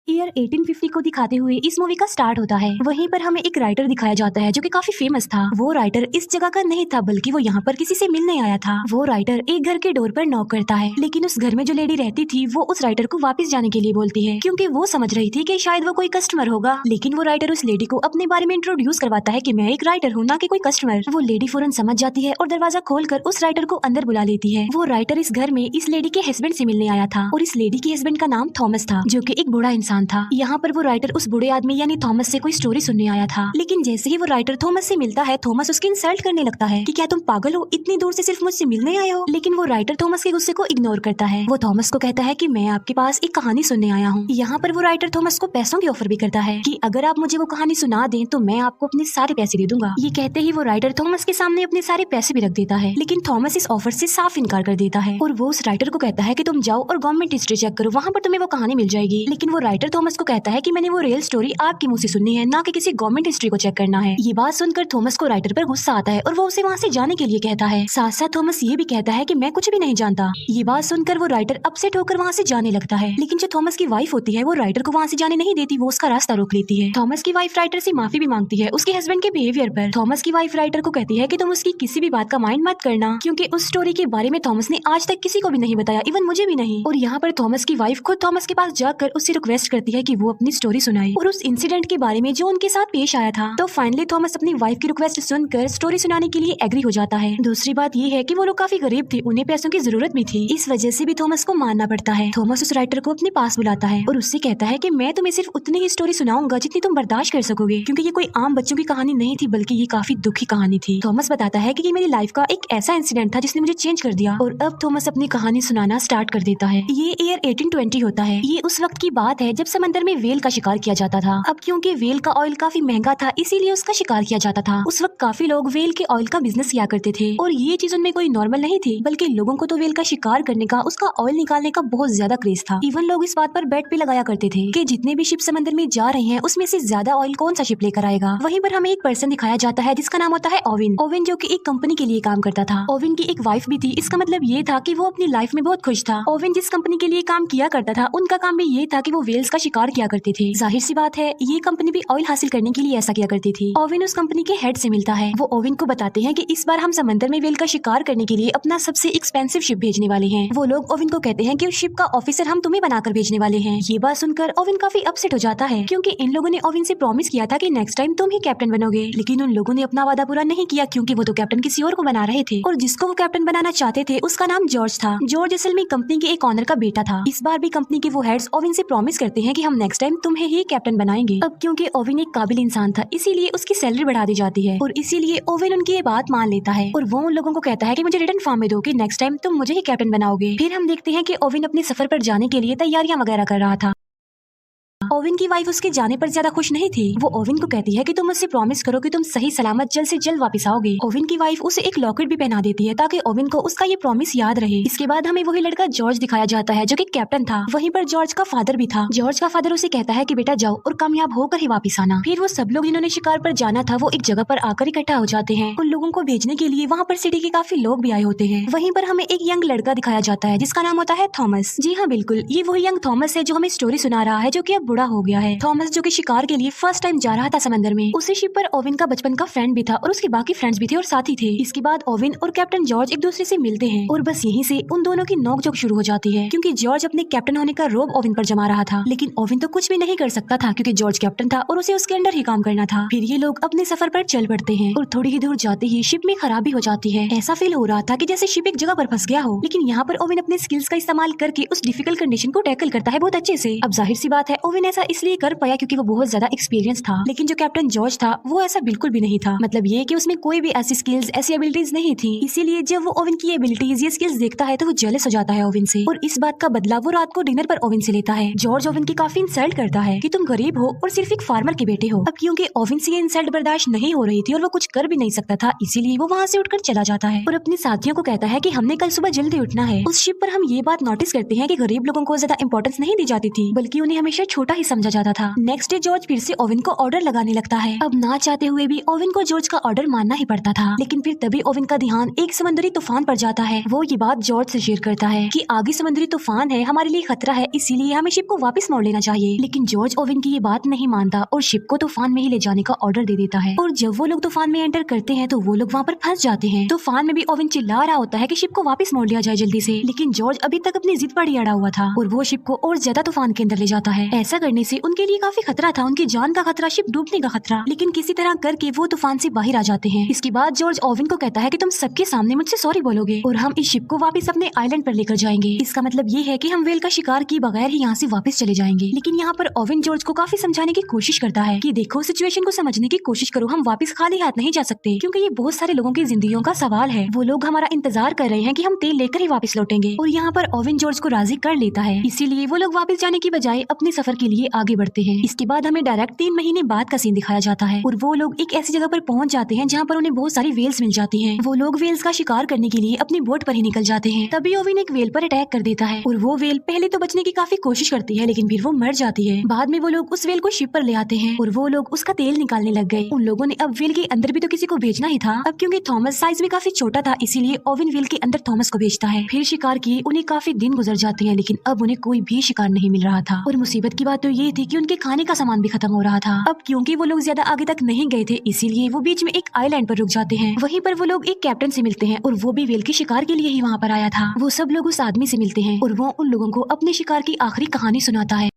Year 1850 को दिखाते हुए इस मूवी का स्टार्ट होता है। वहीं पर हमें एक राइटर दिखाया जाता है जो कि काफी फेमस था। वो राइटर इस जगह का नहीं था बल्कि वो यहाँ पर किसी से मिलने आया था। वो राइटर एक घर के डोर पर नॉक करता है, लेकिन उस घर में जो लेडी रहती थी वो उस राइटर को वापस जाने के लिए बोलती है क्योंकि वो समझ रही थी कि शायद वो कोई कस्टमर होगा। लेकिन वो राइटर उस लेडी को अपने बारे में इंट्रोड्यूस करवाता है कि मैं एक राइटर हूँ, ना कि कोई कस्टमर। वो लेडी फौरन समझ जाती है और दरवाजा खोलकर उस राइटर को अंदर बुला लेती है। वो राइटर इस घर में इस लेडी के हस्बैंड से मिलने आया था और इस लेडी के हस्बैंड का नाम थॉमस था, जो कि एक बूढ़ा इंसान था। यहाँ पर वो राइटर उस बूढ़े आदमी यानी थॉमस से कोई स्टोरी सुनने आया था, लेकिन जैसे ही वो राइटर थॉमस से मिलता है, थॉमस उसकी इंसल्ट करने लगता है कि क्या तुम पागल हो, इतनी दूर से सिर्फ मुझसे मिलने आए हो। लेकिन वो राइटर थॉमस के गुस्से को इग्नोर करता है। वो थॉमस को कहता है कि मैं आपके पास एक कहानी सुनने आया हूँ। यहाँ पर वो राइटर थॉमस को पैसों की ऑफर भी करता है कि अगर आप मुझे वो कहानी सुना दें तो मैं आपको अपने सारे पैसे दे दूंगा। ये कहते ही वो राइटर थॉमस के सामने अपने सारे पैसे भी रख देता है, लेकिन थॉमस इस ऑफर से साफ इनकार कर देता है और वो उस राइटर को कहता है कि तुम जाओ और गवर्नमेंट हिस्ट्री चेक करो, वहाँ पर तुम्हें वो कहानी मिल जाएगी। लेकिन वो राइटर थॉमस को कहता है कि मैंने वो रियल स्टोरी आपके मुंह से सुननी है, ना कि किसी गवर्नमेंट हिस्ट्री को चेक करना है। ये बात सुनकर थॉमस को राइटर पर गुस्सा आता है और वो उसे वहाँ से जाने के लिए कहता है। साथ साथ थॉमस ये भी कहता है कि मैं कुछ भी नहीं जानता। ये बात सुनकर वो राइटर अपसेट होकर वहाँ से जाने लगता है, लेकिन जो थॉमस की वाइफ होती है वो राइटर को वहाँ से जाने नहीं देती, वो उसका रास्ता रोक लेती है। थॉमस की वाइफ राइटर से माफी भी मांगती है उसके हस्बैंड के बिहेवियर पर। थॉमस की वाइफ राइटर को कहती है कि तुम उसकी किसी भी बात का माइंड मत करना, क्योंकि उस स्टोरी के बारे में थॉमस ने आज तक किसी को भी नहीं बताया, इवन मुझे भी नहीं। और यहाँ पर थॉमस की वाइफ खुद थॉमस के पास जाकर उससे रिक्वेस्ट करती है कि वो अपनी स्टोरी सुनाए और उस इंसिडेंट के बारे में जो उनके साथ पेश आया था। तो फाइनली थॉमस अपनी वाइफ की रिक्वेस्ट सुनकर स्टोरी सुनाने के लिए एग्री हो जाता है। दूसरी बात ये है कि वो लोग काफी गरीब थे, उन्हें पैसों की जरूरत भी थी, इस वजह से भी थॉमस को मानना पड़ता है। थॉमस उस राइटर को अपने पास बुलाता है और उससे कहता है कि मैं तुम्हें सिर्फ उतनी ही स्टोरी सुनाऊंगा जितनी तुम बर्दाश्त कर सकोगे, क्योंकि ये कोई आम बच्चों की कहानी नहीं थी बल्कि ये काफी दुखी कहानी थी। थॉमस बताता है कि ये मेरी लाइफ का एक ऐसा इंसिडेंट था जिसने मुझे चेंज कर दिया। और अब थॉमस अपनी कहानी सुनाना स्टार्ट कर देता है। ये ईयर 1820 होता है। ये उस वक्त की बात है जब समंदर में वेल का शिकार किया जाता था। अब क्योंकि वेल का ऑयल काफी महंगा था इसीलिए उसका शिकार किया जाता था। उस वक्त काफी लोग वेल के ऑयल का बिजनेस किया करते थे और ये चीज उनमें कोई नॉर्मल नहीं थी, बल्कि लोगों को तो वेल का शिकार करने का, उसका ऑयल निकालने का बहुत ज्यादा क्रेज था। इवन लोग इस बात पर बेट पे लगाया करते थे कि जितने भी शिप समंदर में जा रहे हैं उसमें से ज्यादा ऑयल कौन सा शिप लेकर आएगा। वहीं पर हमें एक पर्सन दिखाया जाता है जिसका नाम होता है ओवेन। ओवेन जो कि एक कंपनी के लिए काम करता था। ओवेन की एक वाइफ भी थी, इसका मतलब ये था कि वो अपनी लाइफ में बहुत खुश था। ओवेन जिस कंपनी के लिए काम किया करता था उनका काम भी ये था कि वो वेल्स का शिकार किया करते थे। जाहिर सी बात है ये कंपनी भी ऑयल हासिल करने के लिए ऐसा किया करती थी। ओवेन उस कंपनी के हेड से मिलता है। वो ओवेन को बताते हैं कि इस बार हम समंदर में वेल का शिकार करने के लिए अपना सबसे एक्सपेंसिव शिप भेजने वाले हैं। वो लोग ओवेन को कहते हैं कि उस शिप का ऑफिसर हम तुम्हें बनाकर भेजने वाले हैं। ये बात सुनकर ओवेन काफी अपसेट हो जाता है, क्योंकि इन लोगों ने ओवेन से प्रॉमिस किया था कि नेक्स्ट टाइम तुम ही कैप्टन बनोगे, लेकिन उन लोगों ने अपना वादा पूरा नहीं किया क्योंकि वो तो कैप्टन किसी और को बना रहे थे और जिसको वो कैप्टन बनाना चाहते थे उसका नाम जॉर्ज था। जॉर्ज असल में कंपनी के एक ऑनर का बेटा था। इस बार भी कंपनी के वो हेड्स ओवेन से प्रॉमिस करते हैं कि हम नेक्स्ट टाइम तुम्हें ही कैप्टन बनाएंगे। अब क्योंकि ओवेन एक काबिल इंसान था इसीलिए उसकी सैलरी बढ़ा दी जाती है और इसीलिए ओवेन उनकी ये बात मान लेता है और वो उन लोगों को कहता है कि मुझे रिटर्न फॉर्म में दो कि नेक्स्ट टाइम तुम मुझे ही कैप्टन बनाओगे। फिर हम देखते हैं कि ओवेन अपने सफर पर जाने के लिए तैयारियां वगैरह कर रहा था। ओवेन की वाइफ उसके जाने पर ज्यादा खुश नहीं थी। वो ओवेन को कहती है कि तुम मुझसे प्रॉमिस करो कि तुम सही सलामत जल्द से जल्द वापस आओगे। ओवेन की वाइफ उसे एक लॉकेट भी पहना देती है ताकि ओवेन को उसका ये प्रॉमिस याद रहे। इसके बाद हमें वही लड़का जॉर्ज दिखाया जाता है जो कि कैप्टन था। वहीं पर जॉर्ज का फादर भी था। जॉर्ज का फादर उसे कहता है कि बेटा जाओ और कामयाब होकर ही वापस आना। फिर वो सब लोग जिन्होंने शिकार पर जाना था वो एक जगह पर आकर इकट्ठा हो जाते हैं। उन लोगों को भेजने के लिए वहाँ पर सिटी के काफी लोग भी आए होते हैं। वहीं पर हमें एक यंग लड़का दिखाया जाता है जिसका नाम होता है थॉमस। जी हाँ बिल्कुल, ये वही यंग थॉमस है जो हमें स्टोरी सुना रहा है, जो कि अब बूढ़ा हो गया है। थॉमस जो कि शिकार के लिए फर्स्ट टाइम जा रहा था समंदर में। उसी शिप पर ओवेन का बचपन का फ्रेंड भी था और उसके बाकी फ्रेंड्स भी थे और साथी थे। इसके बाद ओवेन और कैप्टन जॉर्ज एक दूसरे से मिलते हैं और बस यहीं से उन दोनों की नोकझोंक शुरू हो जाती है, क्योंकि जॉर्ज अपने कैप्टन होने का रोब ओवेन पर जमा रहा था, लेकिन ओवेन तो कुछ भी नहीं कर सकता था क्योंकि जॉर्ज कैप्टन था और उसे उसके अंडर ही काम करना था। फिर ये लोग अपने सफर पर चल पड़ते हैं और थोड़ी ही दूर जाते ही शिप में खराबी हो जाती है। ऐसा फील हो रहा था कि जैसे शिप एक जगह पर फंस गया हो, लेकिन यहाँ पर ओवेन अपने स्किल्स का इस्तेमाल करके उस डिफिकल्ट कंडीशन को टैकल करता है बहुत अच्छे से। अब जाहिर सी बात है ओवेन ऐसा इसलिए कर पाया क्योंकि वो बहुत ज्यादा एक्सपीरियंस था, लेकिन जो कैप्टन जॉर्ज था वो ऐसा बिल्कुल भी नहीं था। मतलब ये कि उसमें कोई भी ऐसी स्किल्स, ऐसी एबिलिटीज नहीं थी। इसीलिए जब वो ओवेन की एबिलिटीज, ये स्किल्स देखता है तो वो जेलस हो जाता है ओवेन से और इस बात का बदला वो रात को डिनर पर ओवेन से लेता है। जॉर्ज ओवेन की काफी इंसल्ट करता है कि तुम गरीब हो और सिर्फ एक फार्मर के बेटे हो। अब क्योंकि ओवेन से ये इंसल्ट बर्दाश्त नहीं हो रही थी और वो कुछ कर भी नहीं सकता था, इसीलिए वो वहाँ से उठकर चला जाता है और अपने साथियों को कहता है कि हमने कल सुबह जल्दी उठना है। उस शिप पर हम ये बात नोटिस करते हैं कि गरीब लोगों को ज्यादा इंपॉर्टेंस नहीं दी जाती थी, बल्कि उन्हें हमेशा छोटा ही समझा जाता था। नेक्स्ट डे जॉर्ज फिर से ओवेन को ऑर्डर लगाने लगता है। अब ना चाहते हुए भी ओवेन को जॉर्ज का ऑर्डर मानना ही पड़ता था, लेकिन फिर तभी ओवेन का ध्यान एक समुद्री तूफान पर जाता है। वो ये बात जॉर्ज से शेयर करता है कि आगे समुद्री तूफान है, हमारे लिए खतरा है, इसीलिए हमें शिप को वापस मोड़ लेना चाहिए। लेकिन जॉर्ज ओवेन की ये बात नहीं मानता और शिप को तूफान में ही ले जाने का ऑर्डर दे देता है। और जब वो लोग तूफान में एंटर करते हैं तो वो लोग वहाँ पर फंस जाते हैं। तूफान में भी ओवेन चिल्ला रहा होता है कि शिप को वापस मोड़ लिया जाए जल्दी से, लेकिन जॉर्ज अभी तक अपनी जिद पर ही अड़ा हुआ था और वो शिप को और ज्यादा तूफान के अंदर ले जाता है। ऐसा करने से उनके लिए काफी खतरा था, उनकी जान का खतरा, शिप डूबने का खतरा, लेकिन किसी तरह करके वो तूफान से बाहर आ जाते हैं। इसके बाद जॉर्ज ओवेन को कहता है कि तुम सबके सामने मुझसे सॉरी बोलोगे और हम इस शिप को वापस अपने आइलैंड पर लेकर जाएंगे। इसका मतलब ये है कि हम वेल का शिकार किए बगैर ही यहाँ से वापस चले जाएंगे। लेकिन यहाँ पर ओवेन जॉर्ज को काफी समझाने की कोशिश करता है कि देखो, सिचुएशन को समझने की कोशिश करो, हम वापस खाली हाथ नहीं जा सकते क्योंकि ये बहुत सारे लोगों की जिंदगियों का सवाल है। वो लोग हमारा इंतजार कर रहे हैं कि हम तेल लेकर ही वापस लौटेंगे। और यहाँ पर ओवेन जॉर्ज को राजी कर लेता है, इसीलिए वो लोग वापस जाने की बजाय अपने सफर के लिए आगे बढ़ते हैं। इसके बाद हमें डायरेक्ट 3 महीने बाद का सीन दिखाया जाता है और वो लोग एक ऐसी जगह पर पहुंच जाते हैं जहाँ पर उन्हें बहुत सारी वेल्स मिल जाती हैं। वो लोग वेल्स का शिकार करने के लिए अपनी बोट पर ही निकल जाते हैं। तभी ओवेन एक वेल पर अटैक कर देता है और वो वेल पहले तो बचने की काफी कोशिश करती है, लेकिन फिर वो मर जाती है। बाद में वो लोग उस वेल को शिप पर ले आते हैं और वो लोग उसका तेल निकालने लग गए। उन लोगों ने अब वेल के अंदर भी तो किसी को भेजना ही था। अब क्योंकि थॉमस साइज में काफी छोटा था, इसीलिए ओवेन वेल के अंदर थॉमस को भेजता है। फिर शिकार किए उन्हें काफी दिन गुजर जाते हैं, लेकिन अब उन्हें कोई भी शिकार नहीं मिल रहा था। और मुसीबत की बात तो ये थी कि उनके खाने का सामान भी खत्म हो रहा था। अब क्योंकि वो लोग ज्यादा आगे तक नहीं गए थे, इसीलिए वो बीच में एक आइलैंड पर रुक जाते हैं। वहीं पर वो लोग एक कैप्टन से मिलते हैं और वो भी वेल के शिकार के लिए ही वहाँ पर आया था। वो सब लोग उस आदमी से मिलते हैं और वो उन लोगों को अपने शिकार की आखिरी कहानी सुनाता है।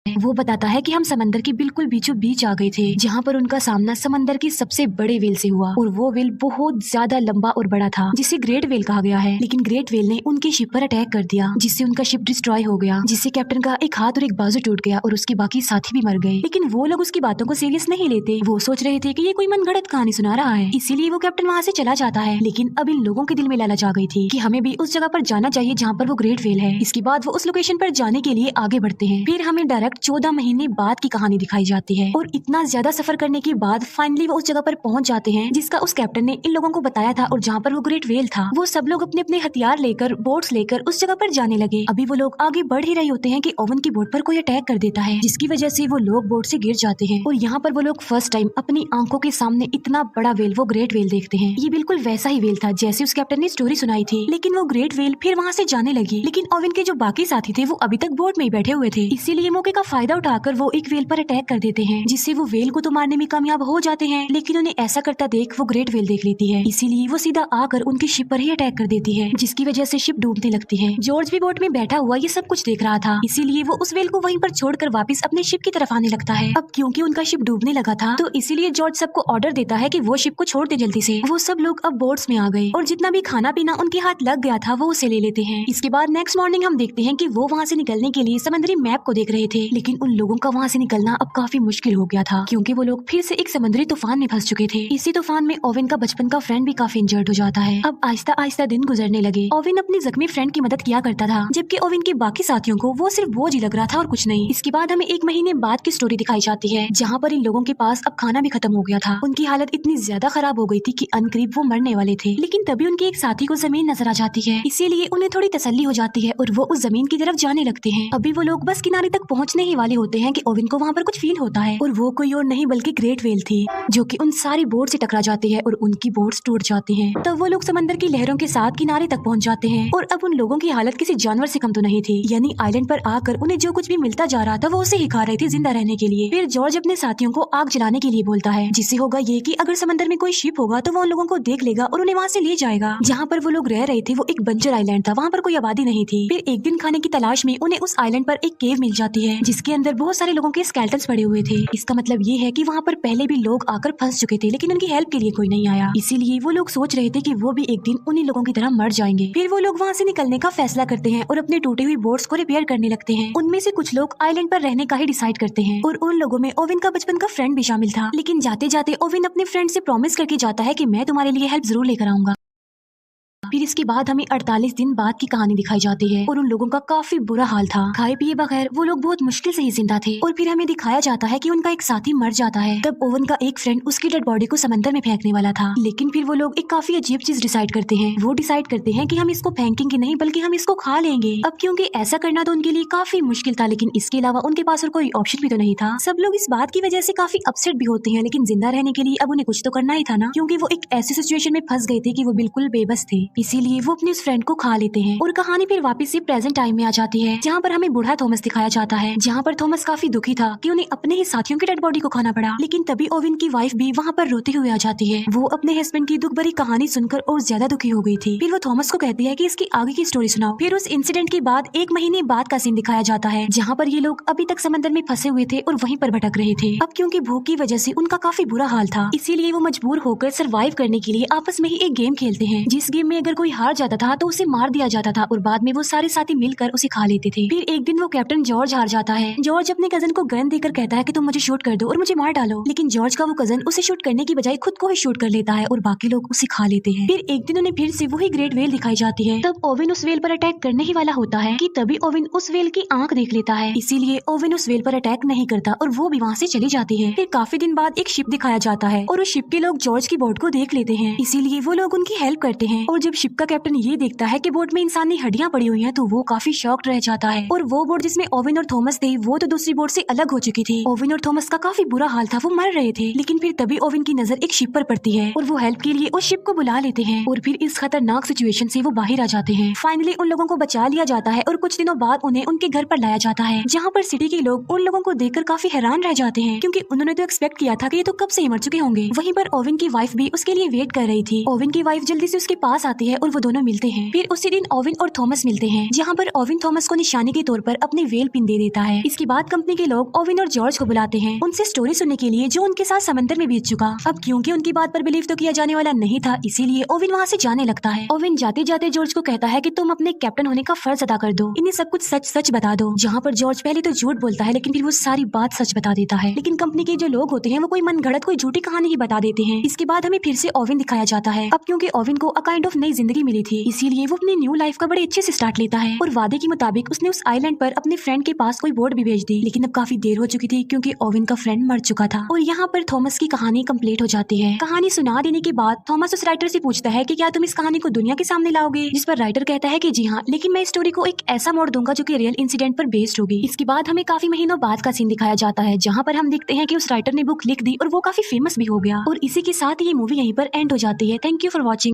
वो बताता है कि हम समंदर के बिल्कुल बीचों बीच आ गए थे, जहाँ पर उनका सामना समंदर की सबसे बड़े वेल से हुआ और वो वेल बहुत ज्यादा लंबा और बड़ा था, जिसे ग्रेट वेल कहा गया है। लेकिन ग्रेट वेल ने उनके शिप पर अटैक कर दिया, जिससे उनका शिप डिस्ट्रॉय हो गया, जिससे कैप्टन का एक हाथ और एक बाजू टूट गया और उसके बाकी साथी भी मर गए। लेकिन वो लोग उसकी बातों को सीरियस नहीं लेते। वो सोच रहे थे कि ये कोई मनगढ़ंत कहानी सुना रहा है, इसीलिए वो कैप्टन वहाँ से चला जाता है। लेकिन अब इन लोगों के दिल में लालच आ गई थी कि हमें भी उस जगह पर जाना चाहिए जहाँ पर वो ग्रेट वेल है। इसके बाद वो उस लोकेशन पर जाने के लिए आगे बढ़ते हैं। फिर हमें डायरेक्ट 14 महीने बाद की कहानी दिखाई जाती है और इतना ज्यादा सफर करने के बाद फाइनली वो उस जगह पर पहुंच जाते हैं जिसका उस कैप्टन ने इन लोगों को बताया था और जहाँ पर वो ग्रेट वेल था। वो सब लोग अपने अपने हथियार लेकर, बोट्स लेकर उस जगह पर जाने लगे। अभी वो लोग आगे बढ़ ही रहे होते हैं कि ओवेन की बोट पर कोई अटैक कर देता है, जिसकी वजह से वो लोग बोट से गिर जाते हैं। और यहाँ पर वो लोग फर्स्ट टाइम अपनी आंखों के सामने इतना बड़ा वेल, वो ग्रेट वेल देखते हैं। ये बिल्कुल वैसा ही वेल था जैसे उस कैप्टन ने स्टोरी सुनाई थी, लेकिन वो ग्रेट वेल फिर वहाँ से जाने लगी। लेकिन ओवेन के जो बाकी साथी थे वो अभी तक बोट में ही बैठे हुए थे, इसीलिए मौके का फायदा उठाकर वो एक वेल पर अटैक कर देते हैं, जिससे वो वेल को तो मारने में कामयाब हो जाते हैं। लेकिन उन्हें ऐसा करता देख वो ग्रेट वेल देख लेती है, इसीलिए वो सीधा आकर उनकी शिप पर ही अटैक कर देती है, जिसकी वजह से शिप डूबने लगती है। जॉर्ज भी बोट में बैठा हुआ ये सब कुछ देख रहा था, इसीलिए वो उस वेल को वहीं पर छोड़कर वापस अपने शिप की तरफ आने लगता है। अब क्योंकि उनका शिप डूबने लगा था, तो इसीलिए जॉर्ज सबको ऑर्डर देता है कि वो शिप को छोड़ दे जल्दी से। वो सब लोग अब बोट्स में आ गए और जितना भी खाना पीना उनके हाथ लग गया था वो उसे ले लेते हैं। इसके बाद नेक्स्ट मॉर्निंग हम देखते हैं कि वो वहाँ से निकलने के लिए समुद्री मैप को देख रहे थे, लेकिन उन लोगों का वहाँ से निकलना अब काफी मुश्किल हो गया था, क्योंकि वो लोग फिर से एक समुद्री तूफान में फंस चुके थे। इसी तूफान में ओवेन का बचपन का फ्रेंड भी काफी इंजर्ड हो जाता है। अब आहिस्ता आहिस्ता दिन गुजरने लगे। ओवेन अपनी जख्मी फ्रेंड की मदद किया करता था, जबकि ओवेन के बाकी साथियों को वो सिर्फ बोझ ही लग रहा था और कुछ नहीं। इसके बाद हमें 1 महीने बाद की स्टोरी दिखाई जाती है, जहाँ पर इन लोगों के पास अब खाना भी खत्म हो गया था। उनकी हालत इतनी ज्यादा खराब हो गई थी कि अनकरीब वो मरने वाले थे। लेकिन तभी उनके एक साथी को जमीन नजर आ जाती है, इसीलिए उन्हें थोड़ी तसल्ली हो जाती है और वो उस जमीन की तरफ जाने लगते हैं। अभी वो लोग बस किनारे तक पहुँचने ही वाले होते हैं कि ओवेन को वहाँ पर कुछ फील होता है, और वो कोई और नहीं बल्कि ग्रेट वेल थी, जो कि उन सारी बोट से टकरा जाती है और उनकी बोट्स टूट जाती हैं। तब वो लोग समंदर की लहरों के साथ किनारे तक पहुंच जाते हैं और अब उन लोगों की हालत किसी जानवर से कम तो नहीं थी, यानी आइलैंड पर आकर उन्हें जो कुछ भी मिलता जा रहा था वो उसे ही खा रहे थे जिंदा रहने के लिए। फिर जॉर्ज अपने साथियों को आग जलाने के लिए बोलता है, जिससे होगा ये कि अगर समंदर में कोई शिप होगा तो वो उन लोगों को देख लेगा और उन्हें वहाँ से ले जाएगा। जहाँ पर वो लोग रह रहे थे वो एक बंजर आइलैंड था, वहाँ पर कोई आबादी नहीं थी। फिर एक दिन खाने की तलाश में उन्हें उस आइलैंड पर एक केव मिल जाती है, जिसके अंदर बहुत सारे लोगों के स्केलेटन्स पड़े हुए थे। इसका मतलब ये है कि वहाँ पर पहले भी लोग आकर फंस चुके थे, लेकिन उनकी हेल्प के लिए कोई नहीं आया। इसीलिए वो लोग सोच रहे थे कि वो भी एक दिन उन्हीं लोगों की तरह मर जाएंगे। फिर वो लोग वहाँ से निकलने का फैसला करते हैं और अपने टूटी हुई बोट्स को रिपेयर करने लगते हैं। उनमें से कुछ लोग आइलैंड पर रहने का ही डिसाइड करते हैं और उन लोगों में ओवेन का बचपन का फ्रेंड भी शामिल था। लेकिन जाते जाते ओवेन अपने फ्रेंड से प्रॉमिस करके जाता है कि मैं तुम्हारे लिए हेल्प जरूर लेकर आऊंगा। फिर इसके बाद हमें 48 दिन बाद की कहानी दिखाई जाती है और उन लोगों का काफी बुरा हाल था। खाए पिए बगैर वो लोग बहुत मुश्किल से ही जिंदा थे। और फिर हमें दिखाया जाता है कि उनका एक साथी मर जाता है। तब ओवन का एक फ्रेंड उसकी डेड बॉडी को समंदर में फेंकने वाला था, लेकिन फिर वो लोग एक काफी अजीब चीज डिसाइड करते हैं। वो डिसाइड करते हैं कि हम इसको फेंकेंगे नहीं बल्कि हम इसको खा लेंगे। अब क्योंकि ऐसा करना तो उनके लिए काफी मुश्किल था, लेकिन इसके अलावा उनके पास और कोई ऑप्शन भी तो नहीं था। सब लोग इस बात की वजह से काफी अपसेट भी होते हैं, लेकिन जिंदा रहने के लिए अब उन्हें कुछ तो करना ही था ना, क्योंकि वो एक ऐसी सिचुएशन में फंस गए थे कि वो बिल्कुल बेबस थे। इसीलिए वो अपने उस फ्रेंड को खा लेते हैं और कहानी फिर वापस से प्रेजेंट टाइम में आ जाती है, जहाँ पर हमें बूढ़ा थॉमस दिखाया जाता है। जहाँ पर थॉमस काफी दुखी था कि उन्हें अपने ही साथियों की डेड बॉडी को खाना पड़ा, लेकिन तभी ओवन की वाइफ भी वहाँ पर रोते हुए आ जाती है। वो अपने हस्बैंड की दुख भरी कहानी सुनकर और ज्यादा दुखी हो गई थी। फिर वो थॉमस को कहती है कि इसकी आगे की स्टोरी सुनाओ। फिर उस इंसिडेंट के बाद 1 महीने बाद का सीन दिखाया जाता है, जहाँ पर ये लोग अभी तक समंदर में फंसे हुए थे और वहीं पर भटक रहे थे। अब क्योंकि भूख की वजह से उनका काफी बुरा हाल था, इसीलिए वो मजबूर होकर सरवाइव करने के लिए आपस में ही एक गेम खेलते हैं, जिस गेम में अगर कोई हार जाता था तो उसे मार दिया जाता था और बाद में वो सारे साथी मिलकर उसे खा लेते थे। फिर एक दिन वो कैप्टन जॉर्ज हार जाता है। जॉर्ज अपने कजन को गन देकर कहता है कि तुम मुझे शूट कर दो और मुझे मार डालो, लेकिन जॉर्ज का वो कजन उसे शूट करने की बजाय खुद को ही शूट कर लेता है और बाकी लोग उसे खा लेते हैं। फिर एक दिन उन्हें फिर से वही ग्रेट वेल दिखाई जाती है। तब ओवेन उस वेल पर अटैक करने ही वाला होता है कि तभी ओवेन उस वेल की आंख देख लेता है, इसीलिए ओवेन उस वेल पर अटैक नहीं करता और वो भी वहाँ से चली जाती है। फिर काफी दिन बाद एक शिप दिखाया जाता है और उस शिप के लोग जॉर्ज की बोट को देख लेते हैं, इसीलिए वो लोग उनकी हेल्प करते हैं। और जब शिप का कैप्टन ये देखता है कि बोट में इंसानी हड्डियां पड़ी हुई हैं, तो वो काफी शॉक्ड रह जाता है। और वो बोट जिसमें ओवेन और थॉमस थे वो तो दूसरी बोट से अलग हो चुकी थी। ओवेन और थॉमस का काफी बुरा हाल था, वो मर रहे थे, लेकिन फिर तभी ओवेन की नजर एक शिप पर पड़ती है और वो हेल्प के लिए उस शिप को बुला लेते हैं और फिर इस खतरनाक सिचुएशन से वो बाहर आ जाते हैं। फाइनली उन लोगों को बचा लिया जाता है और कुछ दिनों बाद उन्हें उनके घर पर लाया जाता है, जहाँ पर सिटी के लोग उन लोगों को देखकर काफी हैरान रह जाते हैं, क्योंकि उन्होंने तो एक्सपेक्ट किया था कि ये तो कब से ही मर चुके होंगे। वहीं पर ओवेन की वाइफ भी उसके लिए वेट कर रही थी। ओवेन की वाइफ जल्दी से उसके पास आती है और वो दोनों मिलते हैं। फिर उसी दिन ओवेन और थॉमस मिलते हैं, जहाँ पर ओवेन थॉमस को निशानी के तौर पर अपने वेल पिन दे देता है। इसके बाद कंपनी के लोग ओवेन और जॉर्ज को बुलाते हैं उनसे स्टोरी सुनने के लिए, जो उनके साथ समंदर में बीत चुका। अब क्योंकि उनकी बात पर बिलीव तो किया जाने वाला नहीं था, इसीलिए ओवेन वहाँ से जाने लगता है। ओवेन जाते जाते जॉर्ज को कहता है कि तुम अपने कैप्टन होने का फर्ज अदा कर दो, इन्हें सब कुछ सच सच बता दो। जहाँ पर जॉर्ज पहले तो झूठ बोलता है, लेकिन फिर वो सारी बात सच बता देता है। लेकिन कंपनी के जो लोग होते हैं वो कोई मनगढ़ंत कोई झूठी कहानी ही बता देते हैं। इसके बाद हमें फिर से ओवेन दिखाया जाता है। अब क्योंकि ओवेन को अ काइंड ऑफ नई जिंदगी मिली थी, इसीलिए वो अपनी न्यू लाइफ का बड़े अच्छे से स्टार्ट लेता है और वादे के मुताबिक उसने उस आइलैंड पर अपने फ्रेंड के पास कोई बोट भी भेज दी। लेकिन अब काफी देर हो चुकी थी, क्योंकि ओवेन का फ्रेंड मर चुका था। और यहाँ पर थॉमस की कहानी कंप्लीट हो जाती है। कहानी सुना देने के बाद थॉमस उस राइटर से पूछता है कि क्या तुम इस कहानी को दुनिया के सामने लाओगे, जिस पर राइटर कहता है कि जी हाँ, लेकिन मैं इस स्टोरी को एक ऐसा मोड़ दूंगा जो कि रियल इंसिडेंट पर बेस्ड होगी। इसके बाद हमें काफी महीनों बाद का सीन दिखाया जाता है, जहाँ पर हम देखते हैं कि उस राइटर ने बुक लिख दी और वो काफी फेमस भी हो गया। और इसी के साथ ये मूवी यहीं पर एंड हो जाती है। Thank you for watching.